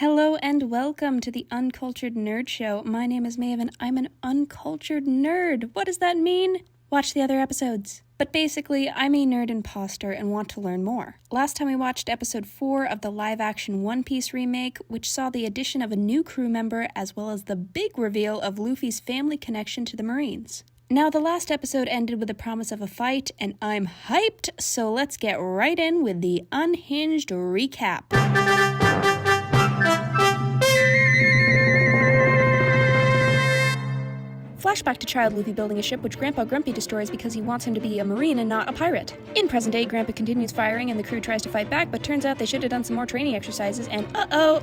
Hello and welcome to the Uncultured Nerd Show. My name is Maeve and I'm an uncultured nerd. What does that mean? Watch the other episodes. But basically, I'm a nerd imposter and want to learn more. Last time we watched episode 4 of the live-action One Piece remake, which saw the addition of a new crew member as well as the big reveal of Luffy's family connection to the Marines. Now, the last episode ended with the promise of a fight, and I'm hyped, so let's get right in with the unhinged recap. Flashback to child Luffy building a ship which Grandpa Grumpy destroys because he wants him to be a marine and not a pirate. In present day, Grandpa continues firing and the crew tries to fight back, but turns out they should have done some more training exercises and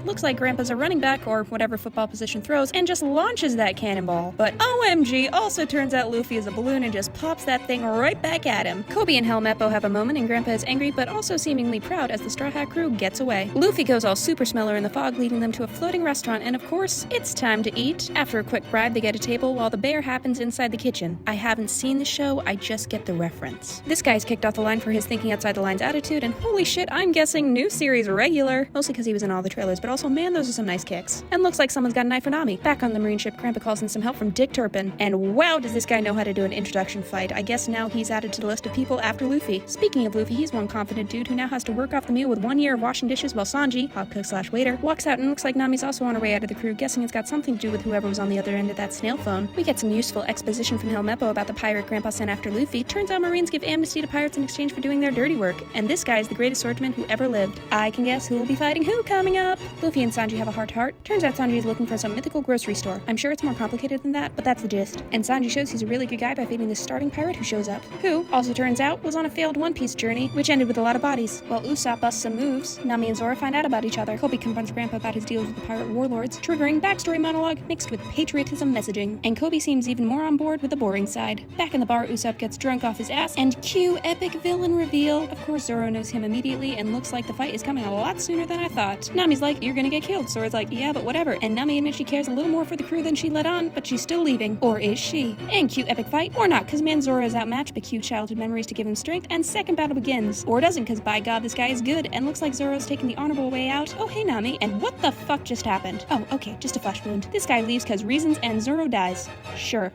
looks like Grandpa's a running back or whatever football position throws and just launches that cannonball. But OMG, also turns out Luffy is a balloon and just pops that thing right back at him. Kobe and Helmeppo have a moment and Grandpa is angry but also seemingly proud as the Straw Hat crew gets away. Luffy goes all super smeller in the fog, leading them to a floating restaurant and of course, it's time to eat. After a quick bribe, they get a table while the bear happens inside the kitchen. I haven't seen the show, I just get the reference. This guy's kicked off the line for his thinking outside the lines attitude, and holy shit, I'm guessing new series regular. Mostly because he was in all the trailers, but also, man, those are some nice kicks. And looks like someone's got a knife for Nami. Back on the marine ship, Grandpa calls in some help from Dick Turpin. And wow, does this guy know how to do an introduction fight. I guess now he's added to the list of people after Luffy. Speaking of Luffy, he's one confident dude who now has to work off the meal with 1 year of washing dishes while Sanji, hot cook / waiter, walks out and looks like Nami's also on her way out of the crew, guessing it's got something to do with whoever was on the other end of that snail phone. We get some useful exposition from Helmeppo about the pirate Grandpa sent after Luffy. Turns out Marines give amnesty to pirates in exchange for doing their dirty work, and this guy is the greatest swordsman who ever lived. I can guess who will be fighting who coming up. Luffy and Sanji have a heart-to-heart. Turns out Sanji is looking for some mythical grocery store. I'm sure it's more complicated than that, but that's the gist. And Sanji shows he's a really good guy by feeding this starting pirate who shows up, who also turns out was on a failed One Piece journey, which ended with a lot of bodies. While Usopp busts some moves, Nami and Zoro find out about each other. Kobe confronts Grandpa about his deals with the pirate warlords, triggering backstory monologue mixed with patriotism messaging. And Kobe seems even more on board with the boring side. Back in the bar, Usopp gets drunk off his ass, and cue epic villain reveal. Of course, Zoro knows him immediately, and looks like the fight is coming a lot sooner than I thought. Nami's like, you're gonna get killed. Zoro's like, yeah, but whatever. And Nami admits she cares a little more for the crew than she let on, but she's still leaving. Or is she? And cue epic fight, or not, cause man Zoro is outmatched, but cue childhood memories to give him strength, and second battle begins. Or doesn't, cause by God, this guy is good, and looks like Zoro's taking the honorable way out. Oh, hey Nami, and what the fuck just happened? Oh, okay, just a flash wound. This guy leaves cause reasons, and Zoro dies. Sure.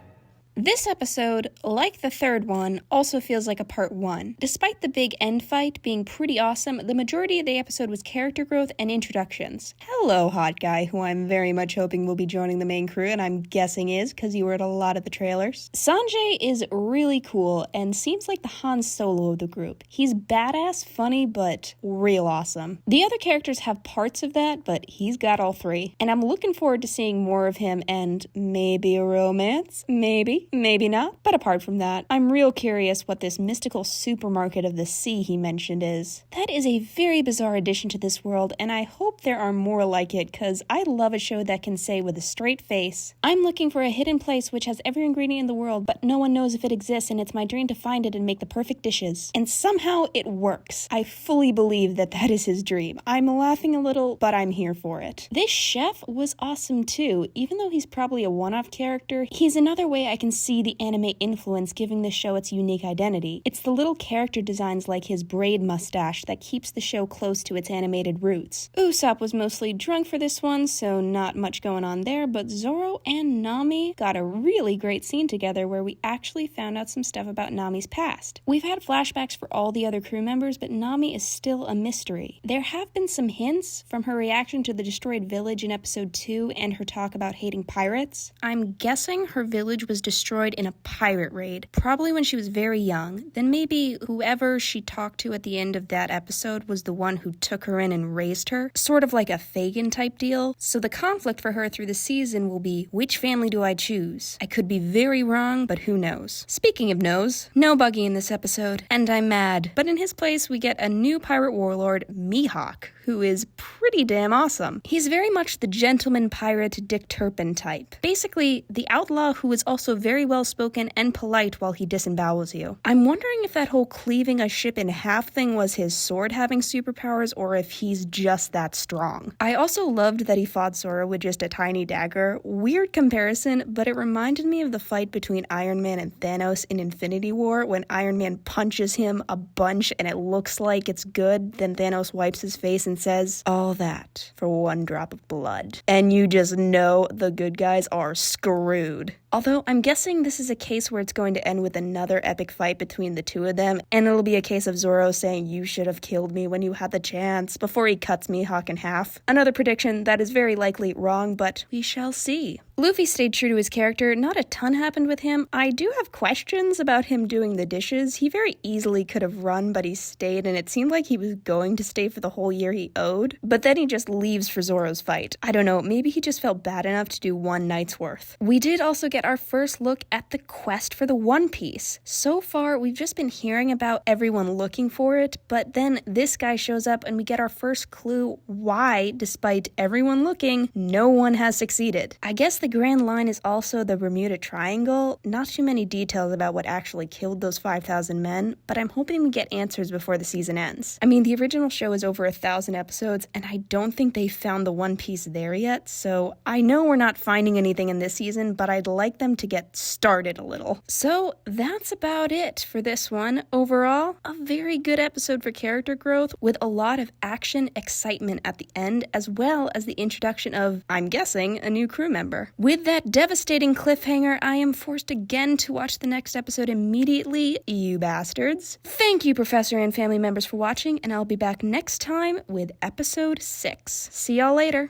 This episode, like the third one, also feels like a part 1. Despite the big end fight being pretty awesome, the majority of the episode was character growth and introductions. Hello, hot guy, who I'm very much hoping will be joining the main crew, and I'm guessing is, because you were at a lot of the trailers. Sanjay is really cool, and seems like the Han Solo of the group. He's badass, funny, but real awesome. The other characters have parts of that, but he's got all 3. And I'm looking forward to seeing more of him, and maybe a romance, maybe not. But apart from that, I'm real curious what this mystical supermarket of the sea he mentioned is. That is a very bizarre addition to this world, and I hope there are more like it, cause I love a show that can say with a straight face, I'm looking for a hidden place which has every ingredient in the world, but no one knows if it exists, and it's my dream to find it and make the perfect dishes. And somehow it works. I fully believe that that is his dream. I'm laughing a little, but I'm here for it. This chef was awesome too. Even though he's probably a one-off character, he's another way I can see the anime influence giving the show its unique identity. It's the little character designs like his braid mustache that keeps the show close to its animated roots. Usopp was mostly drunk for this one, so not much going on there, but Zoro and Nami got a really great scene together where we actually found out some stuff about Nami's past. We've had flashbacks for all the other crew members, but Nami is still a mystery. There have been some hints from her reaction to the destroyed village in episode 2 and her talk about hating pirates. I'm guessing her village was destroyed in a pirate raid, probably when she was very young. Then maybe whoever she talked to at the end of that episode was the one who took her in and raised her, sort of like a Fagin type deal. So the conflict for her through the season will be, which family do I choose? I could be very wrong, but who knows? Speaking of knows, no Buggy in this episode, and I'm mad. But in his place, we get a new pirate warlord, Mihawk, who is pretty damn awesome. He's very much the gentleman pirate Dick Turpin type. Basically, the outlaw who is also very well spoken and polite while he disembowels you. I'm wondering if that whole cleaving a ship in half thing was his sword having superpowers or if he's just that strong. I also loved that he fought Zoro with just a tiny dagger. Weird comparison, but it reminded me of the fight between Iron Man and Thanos in Infinity War when Iron Man punches him a bunch and it looks like it's good, then Thanos wipes his face and and says, all that for one drop of blood. And you just know the good guys are screwed. Although I'm guessing this is a case where it's going to end with another epic fight between the two of them, and it'll be a case of Zoro saying, you should have killed me when you had the chance, before he cuts Mihawk in half. Another prediction that is very likely wrong, but we shall see. Luffy stayed true to his character. Not a ton happened with him. I do have questions about him doing the dishes. He very easily could have run, but he stayed, and it seemed like he was going to stay for the whole year he owed. But then he just leaves for Zoro's fight. I don't know, maybe he just felt bad enough to do one night's worth. We did also get our first look at the quest for the One Piece. So far, we've just been hearing about everyone looking for it, but then this guy shows up and we get our first clue why, despite everyone looking, no one has succeeded. I guess the grand line is also the Bermuda Triangle. Not too many details about what actually killed those 5,000 men, but I'm hoping we get answers before the season ends. I mean, the original show is over 1,000 episodes, and I don't think they found the One Piece there yet, so I know we're not finding anything in this season, but I'd like them to get started a little. So that's about it for this one. Overall, a very good episode for character growth, with a lot of action, excitement at the end, as well as the introduction of, I'm guessing, a new crew member. With that devastating cliffhanger, I am forced again to watch the next episode immediately, you bastards. Thank you, Professor and family members, for watching, and I'll be back next time with episode 6. See y'all later.